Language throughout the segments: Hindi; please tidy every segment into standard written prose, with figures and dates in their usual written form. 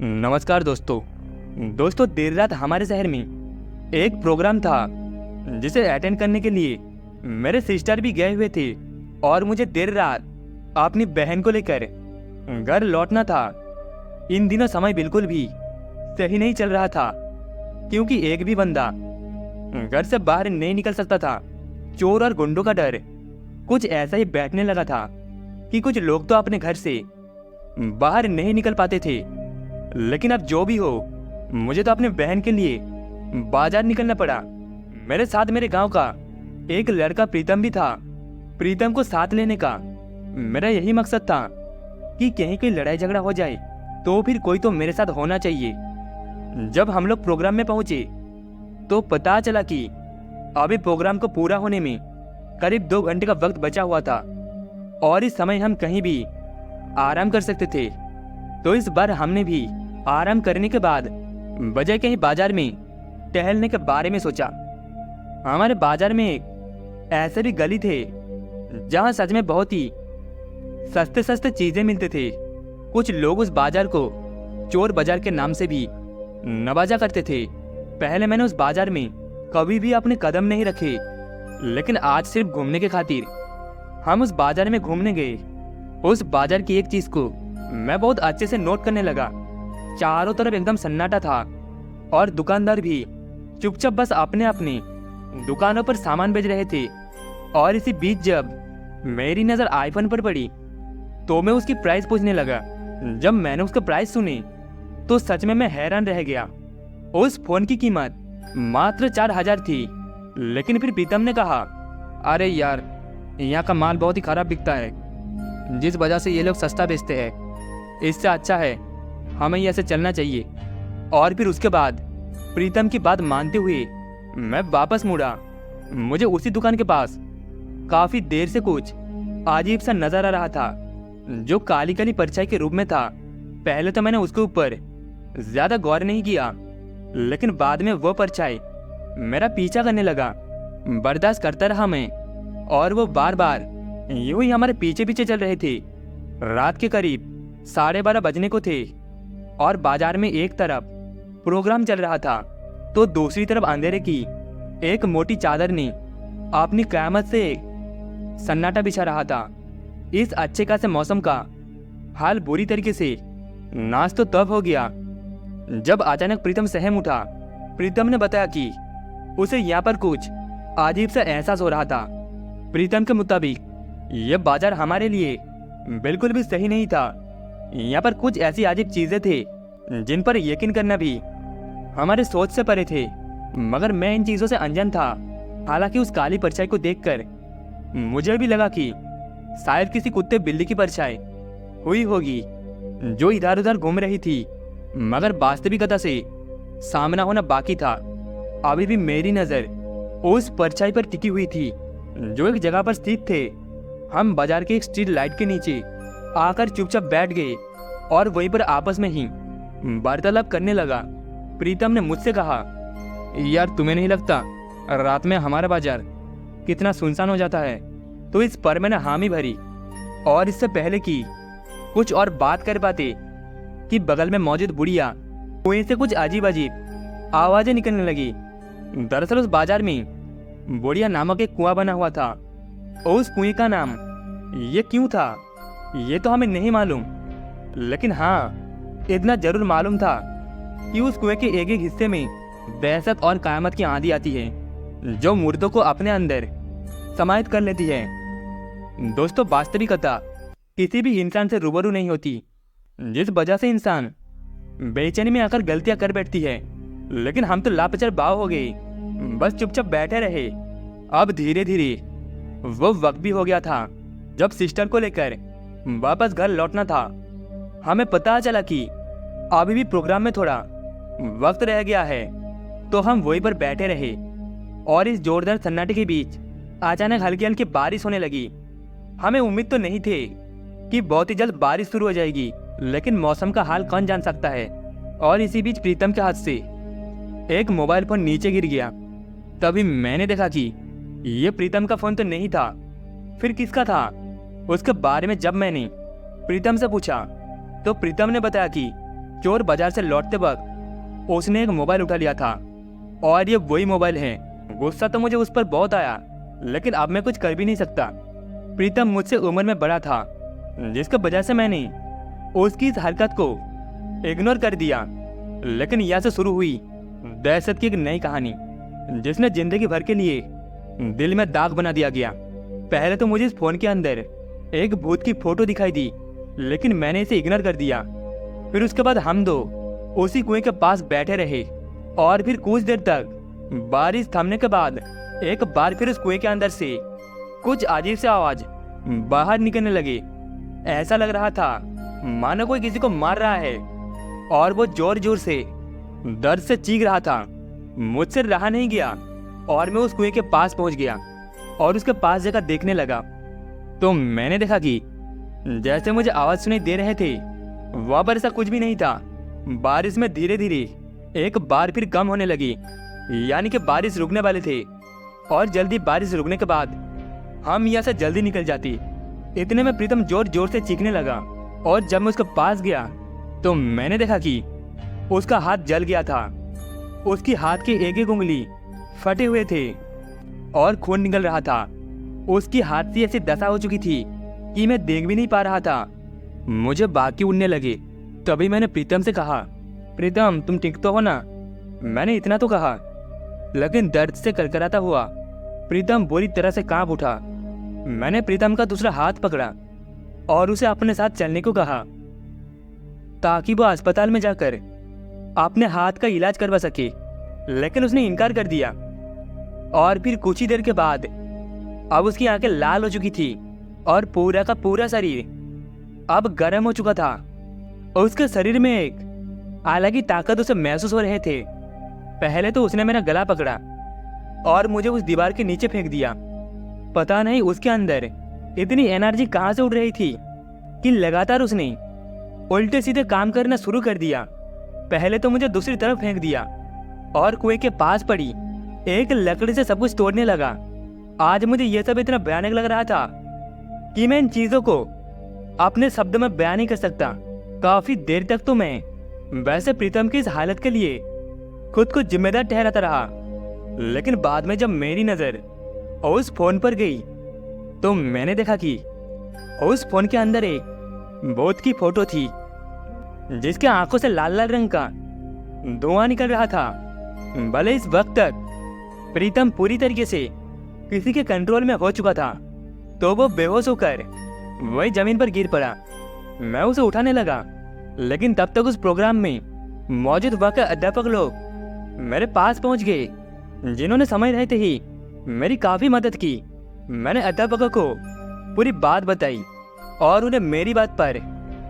नमस्कार दोस्तों देर रात हमारे शहर में एक प्रोग्राम था जिसे अटेंड करने के लिए मेरे सिस्टर भी गए हुए थे और मुझे देर रात अपनी बहन को लेकर घर लौटना था। इन दिनों समय बिल्कुल भी सही नहीं चल रहा था क्योंकि एक भी बंदा घर से बाहर नहीं निकल सकता था। चोर और गुंडों का डर कुछ ऐसा ही बैठने लगा था कि कुछ लोग तो अपने घर से बाहर नहीं निकल पाते थे। लेकिन अब जो भी हो, मुझे तो अपने बहन के लिए बाजार निकलना पड़ा। मेरे साथ मेरे गांव का एक लड़का प्रीतम भी था। प्रीतम को साथ लेने का मेरा यही मकसद था कि कहीं कोई लड़ाई झगड़ा हो जाए तो फिर कोई तो मेरे साथ होना चाहिए। जब हम लोग प्रोग्राम में पहुंचे तो पता चला कि अभी प्रोग्राम को पूरा होने में करीब 2 घंटे का वक्त बचा हुआ था और इस समय हम कहीं भी आराम कर सकते थे। तो इस बार हमने भी आराम करने के बाद बजाय कहीं बाजार में टहलने के बारे में सोचा। हमारे बाजार में एक ऐसे भी गली थे जहां सच में बहुत ही सस्ते सस्ते चीजें मिलते थे। कुछ लोग उस बाजार को चोर बाजार के नाम से भी नवाजा करते थे। पहले मैंने उस बाजार में कभी भी अपने कदम नहीं रखे, लेकिन आज सिर्फ घूमने के खातिर हम उस बाजार में घूमने गए। उस बाजार की एक चीज को मैं बहुत अच्छे से नोट करने लगा। चारों तरफ एकदम सन्नाटा था और दुकानदार भी चुपचाप बस अपने अपने दुकानों पर सामान बेच रहे थे। और इसी बीच जब मेरी नजर आईफोन पर पड़ी तो मैं उसकी प्राइस पूछने लगा। जब मैंने उसका प्राइस सुनी तो सच में मैं हैरान रह गया। उस फोन की कीमत मात्र 4000 थी। लेकिन फिर प्रीतम ने कहा, अरे यार, यहाँ का माल बहुत ही खराब बिकता है, जिस वजह से ये लोग सस्ता बेचते हैं। इससे अच्छा है हमें ऐसे चलना चाहिए। और फिर उसके बाद प्रीतम की बात मानते हुए मैं वापस मुड़ा। मुझे उसी दुकान के पास काफी देर से कुछ अजीब सा नजर आ रहा था जो काली काली परछाई के रूप में था। पहले तो मैंने उसके ऊपर ज्यादा गौर नहीं किया, लेकिन बाद में वो परछाई मेरा पीछा करने लगा। बर्दाश्त करता रहा मैं और वो बार बार यूं ही हमारे पीछे पीछे चल रहे थे। रात के करीब 12:30 बजने को थे और बाजार में एक तरफ प्रोग्राम चल रहा था तो दूसरी तरफ अंधेरे की एक मोटी चादर ने अपनी क़यामत से एक सन्नाटा बिछा रहा था। इस अच्छे खासे मौसम का हाल बुरी तरीके से नाश तो तब हो गया जब अचानक प्रीतम सहम उठा। प्रीतम ने बताया कि उसे यहाँ पर कुछ अजीब सा एहसास हो रहा था। प्रीतम के मुताबिक यह बाजार हमारे लिए बिल्कुल भी सही नहीं था। यहाँ पर कुछ ऐसी अजीब चीजें थे जिन पर यकीन करना भी हमारे सोच से परे थे, मगर मैं इन चीजों से अनजान था। हालांकि उस काली परछाई को देखकर मुझे भी लगा कि शायद किसी कुत्ते बिल्ली की परछाई हुई होगी जो इधर उधर घूम रही थी, मगर वास्तविकता से सामना होना बाकी था। अभी भी मेरी नजर उस परछाई पर टिकी हुई थी जो एक जगह पर स्थित थे। हम बाजार के एक स्ट्रीट लाइट के नीचे आकर चुपचाप बैठ गए और वहीं पर आपस में ही वार्तालाप करने लगा। प्रीतम ने मुझसे कहा, यार तुम्हें नहीं लगता रात में हमारा बाजार कितना सुनसान हो जाता है? तो इस पर मैंने हामी भरी और इससे पहले कि कुछ और बात कर पाते कि बगल में मौजूद बुढ़िया कुएं से कुछ अजीब अजीब आवाजें निकलने लगी। दरअसल उस बाजार में बुढ़िया नामक एक कुआं बना हुआ था। उस कुएं का नाम ये क्यों था ये तो हमें नहीं मालूम, लेकिन हाँ इतना जरूर मालूम था कि उस कुएं के एक एक हिस्से में दहशत और कयामत की आंधी आती है जो मुर्दों को अपने अंदर समाहित कर लेती है। दोस्तों, वास्तविकता किसी भी इंसान से रूबरू नहीं होती, जिस वजह से इंसान बेचैनी में आकर गलतियां कर बैठती है। लेकिन हम तो लापरवाह बाव हो गए, बस चुपचाप बैठे रहे। अब धीरे धीरे वो वक्त भी हो गया था जब सिस्टर को लेकर वापस घर लौटना था। हमें पता चला कि अभी भी प्रोग्राम में थोड़ा वक्त रह गया है, तो हम वहीं पर बैठे रहे और इस जोरदार सन्नाटे के बीच अचानक हल्की हल्की बारिश होने लगी। हमें उम्मीद तो नहीं थी कि बहुत ही जल्द बारिश शुरू हो जाएगी, लेकिन मौसम का हाल कौन जान सकता है। और इसी बीच प्रीतम के हाथ से एक मोबाइल फोन नीचे गिर गया। तभी मैंने देखा कि यह प्रीतम का फोन तो नहीं था, फिर किसका था? उसके बारे में जब मैंने प्रीतम से पूछा तो प्रीतम ने बताया कि चोर बाजार से लौटते वक्त उसने एक मोबाइल उठा लिया था और ये वही मोबाइल है। गुस्सा तो मुझे उस पर बहुत आया, लेकिन अब मैं कुछ कर भी नहीं सकता। प्रीतम मुझसे उम्र में बड़ा था, जिसकी वजह से मैंने उसकी इस हरकत को इग्नोर कर दिया। लेकिन यहाँ से शुरू हुई दहशत की एक नई कहानी, जिसने जिंदगी भर के लिए दिल में दाग बना दिया गया। पहले तो मुझे इस फोन के अंदर एक भूत की फोटो दिखाई दी, लेकिन मैंने इसे इग्नोर कर दिया। फिर उसके बाद हम दो उसी कुएं के पास बैठे रहे और फिर कुछ देर तक बारिश थमने के बाद एक बार फिर उस कुएं के अंदर से कुछ अजीब सी आवाज बाहर निकलने लगी। ऐसा लग रहा था मानो कोई किसी को मार रहा है और वो जोर जोर से दर्द से चीख रहा था। मुझसे रहा नहीं गया और मैं उस कुएं के पास पहुंच गया और उसके पास जगह देखने लगा। तो मैंने देखा कि जैसे मुझे आवाज सुनाई दे रहे थे, वहां पर ऐसा कुछ भी नहीं था। बारिश में धीरे धीरे एक बार फिर कम होने लगी, यानी कि बारिश रुकने वाले थे और जल्दी बारिश रुकने के बाद हम यहाँ से जल्दी निकल जाती। इतने में प्रीतम जोर जोर से चीखने लगा और जब मैं उसके पास गया तो मैंने देखा कि उसका हाथ जल गया था। उसकी हाथ की एक एक उंगली फटे हुए थे और खून निकल रहा था। उसकी हाथ से ऐसी दशा हो चुकी थी कि मैं देख भी नहीं पा रहा था। मुझे बाकी उड़ने लगे। तभी मैंने प्रीतम से कहा, प्रीतम तुम ठीक तो हो ना? मैंने इतना तो कहा, लेकिन दर्द से करकराता हुआ प्रीतम बुरी तरह से कांप उठा। मैंने प्रीतम का दूसरा हाथ पकड़ा और उसे अपने साथ चलने को कहा ताकि वो अस्पताल में जाकर अपने हाथ का इलाज करवा सके, लेकिन उसने इनकार कर दिया। और फिर कुछ ही देर के बाद अब उसकी आंखें लाल हो चुकी थी और पूरा का पूरा शरीर अब गर्म हो चुका था। उसके शरीर में एक अलग ही ताकत उसे महसूस हो रहे थे। पहले तो उसने मेरा गला पकड़ा और मुझे उस दीवार के नीचे फेंक दिया। पता नहीं उसके अंदर इतनी एनर्जी कहाँ से उड़ रही थी कि लगातार उसने उल्टे सीधे काम करना शुरू कर दिया। पहले तो मुझे दूसरी तरफ फेंक दिया और कुएं के पास पड़ी एक लकड़ी से सब कुछ तोड़ने लगा। आज मुझे यह सब इतना भयानक लग रहा था कि मैं इन चीजों को अपने शब्द में बयान नहीं कर सकता। काफी देर तक तो मैं वैसे प्रीतम की इस हालत के लिए खुद को जिम्मेदार ठहराता रहा, लेकिन बाद में जब मेरी नजर उस फोन पर गई तो मैंने देखा कि उस फोन के अंदर एक भूत की फोटो थी, जिसके आंखों से लाल लाल रंग का धुआं निकल रहा था। भले इस वक्त तक प्रीतम पूरी तरीके से किसी के कंट्रोल में हो चुका था, तो वो बेहोश होकर वही जमीन पर गिर पड़ा। मैं उसे उठाने लगा, लेकिन तब तक उस प्रोग्राम में मौजूद वहाँ के अध्यापक लोग मेरे पास पहुंच गए, जिन्होंने समय रहते ही मेरी काफी मदद की। मैंने अध्यापकों को पूरी बात बताई और उन्हें मेरी बात पर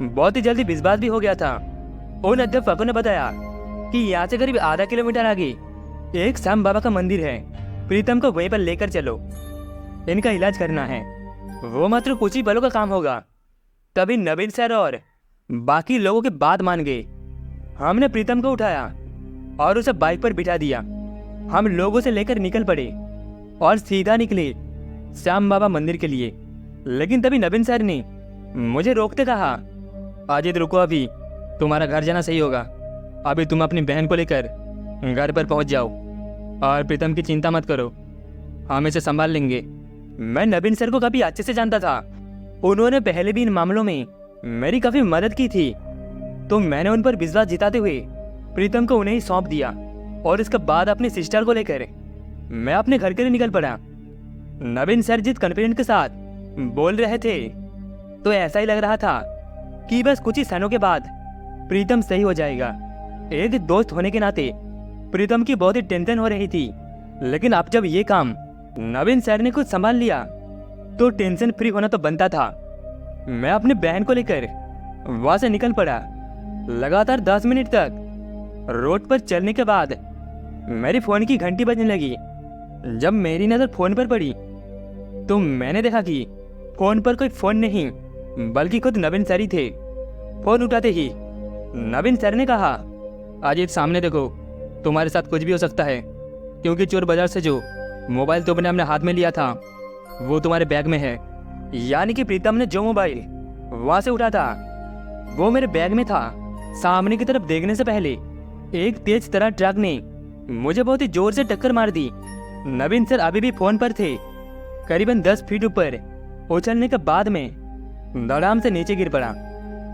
बहुत ही जल्दी विश्वास भी हो गया था। उन अध्यापकों ने बताया कि यहाँ से करीब आधा किलोमीटर आगे एक श्याम बाबा का मंदिर है, प्रीतम को वहीं पर लेकर चलो, इनका इलाज करना है। वो मात्र कुछ ही पलों का काम होगा। तभी नवीन सर और बाकी लोगों की बात मान गए। हमने प्रीतम को उठाया और उसे बाइक पर बिठा दिया। हम लोगों से लेकर निकल पड़े और सीधा निकले श्याम बाबा मंदिर के लिए। लेकिन तभी नवीन सर ने मुझे रोकते कहा, अजित रुको, अभी तुम्हारा घर जाना सही होगा। अभी तुम अपनी बहन को लेकर घर पर पहुंच जाओ और प्रीतम की चिंता मत करो, हम इसे संभाल लेंगे। मैं नवीन सर को काफी अच्छे से जानता था। उन्होंने पहले भी इन मामलों में मेरी काफी मदद की थी, तो मैंने उन पर विश्वास जिताते हुए प्रीतम को उन्हें ही सौंप दिया और इसके बाद अपनी सिस्टर को लेकर मैं अपने घर के लिए निकल पड़ा। नवीन सर जिस कॉन्फिडेंस के साथ बोल रहे थे, तो ऐसा ही लग रहा था कि बस कुछ ही क्षणों के बाद प्रीतम सही हो जाएगा। एक दोस्त होने के नाते प्रीतम की बहुत ही टेंशन हो रही थी, लेकिन अब जब ये काम नवीन सर ने खुद संभाल लिया तो टेंशन फ्री होना तो बनता था। मैं अपनी बहन को लेकर वहां से निकल पड़ा। लगातार 10 मिनट तक रोड पर चलने के बाद मेरी फोन की घंटी बजने लगी। जब मेरी नजर फोन पर पड़ी तो मैंने देखा कि फोन पर कोई फोन नहीं बल्कि खुद नवीन सर ही थे। फोन उठाते ही नवीन सर ने कहा, अजीत सामने देखो, तुम्हारे साथ कुछ भी हो सकता है, क्योंकि चोर बाजार से जो मोबाइल तुमने अपने हाथ में लिया था वो तुम्हारे बैग में है। यानी कि प्रीतम ने जो मोबाइल वहां से उठा था वो मेरे बैग में था। सामने की तरफ देखने से पहले एक तेज तरह ट्रक ने मुझे बहुत ही जोर से टक्कर मार दी। नवीन सर अभी भी फोन पर थे। करीबन 10 फीट ऊपर उछलने के बाद में धड़ाम से नीचे गिर पड़ा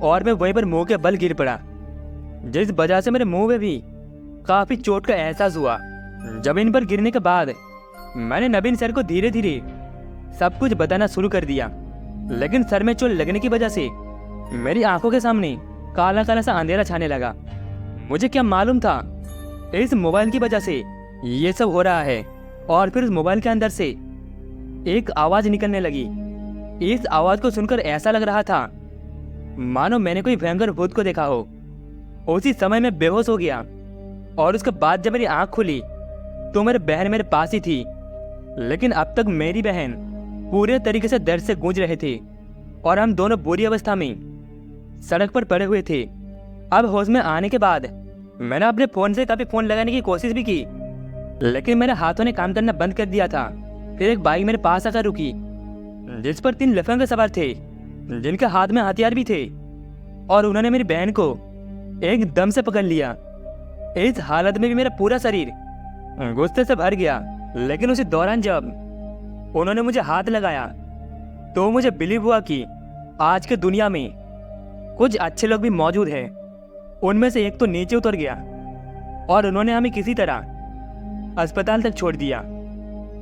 और मैं वहीं पर मुंह के बल गिर पड़ा, जिस वजह से मेरे मुंह में भी काफी चोट का एहसास हुआ। जमीन पर गिरने के बाद मैंने नवीन सर को धीरे धीरे सब कुछ बताना शुरू कर दिया, लेकिन सर में चोट लगने की वजह से मेरी आंखों के सामने काला काला सा अंधेरा छाने लगा। मुझे क्या मालूम था इस मोबाइल की वजह से ये सब हो रहा है। और फिर उस मोबाइल के अंदर से एक आवाज निकलने लगी। इस आवाज को सुनकर ऐसा लग रहा था मानो मैंने कोई भयंकर भूत को देखा हो। उसी समय मैं बेहोश हो गया और उसके बाद जब मेरी आंख खुली तो मेरी बहन मेरे पास ही थी, लेकिन अब तक मेरी बहन पूरे तरीके से दर्द से गूंज रहे थे और हम दोनों बुरी अवस्था में सड़क पर पड़े हुए थे। अब होश में आने के बाद मैंने अपने फोन से काफी फोन लगाने की कोशिश भी की, लेकिन मेरे हाथों ने काम करना बंद कर दिया था। फिर एक बाइक मेरे पास आकर रुकी, जिस पर 3 लफंगे सवार थे, जिनके हाथ में हथियार भी थे, और उन्होंने मेरी बहन को एकदम से पकड़ लिया। इस हालत में भी मेरा पूरा शरीर गुस्से से भर गया, लेकिन उसी दौरान जब उन्होंने मुझे हाथ लगाया तो मुझे बिलीव हुआ कि आज के दुनिया में कुछ अच्छे लोग भी मौजूद हैं। उनमें से एक तो नीचे उतर गया और उन्होंने हमें किसी तरह अस्पताल तक छोड़ दिया।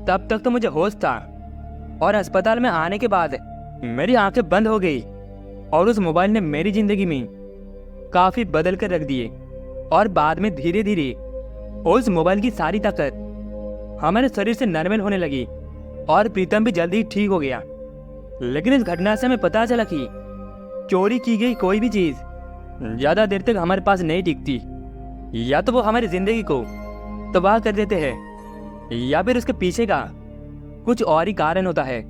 तब तक तो मुझे होश था और अस्पताल में आने के बाद मेरी आंखें बंद हो गई और उस मोबाइल ने मेरी जिंदगी में काफी बदल कर रख दिए। और बाद में धीरे धीरे उस मोबाइल की सारी ताकत हमारे शरीर से नॉर्मल होने लगी और प्रीतम भी जल्दी ठीक हो गया। लेकिन इस घटना से हमें पता चला कि चोरी की गई कोई भी चीज ज्यादा देर तक हमारे पास नहीं टिकती। या तो वो हमारी जिंदगी को तबाह कर देते हैं या फिर उसके पीछे का कुछ और ही कारण होता है।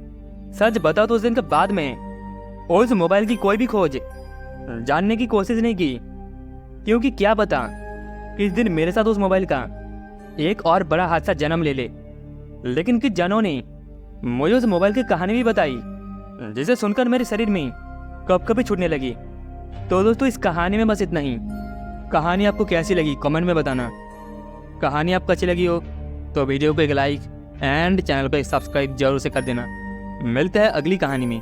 सच बताओ तो उस दिन के बाद में उस मोबाइल की कोई भी खोज जानने की कोशिश नहीं की, क्योंकि क्या पता किस दिन मेरे साथ उस मोबाइल का एक और बड़ा हादसा जन्म ले ले। लेकिन किस जनों ने मुझे उस मोबाइल की कहानी भी बताई, जिसे सुनकर मेरे शरीर में कपकपी छूटने लगी। तो दोस्तों, इस कहानी में बस इतना ही। कहानी आपको कैसी लगी कमेंट में बताना। कहानी आपको अच्छी लगी हो तो वीडियो को एक लाइक एंड चैनल को एक सब्सक्राइब जरूर से कर देना। मिलते हैं अगली कहानी में।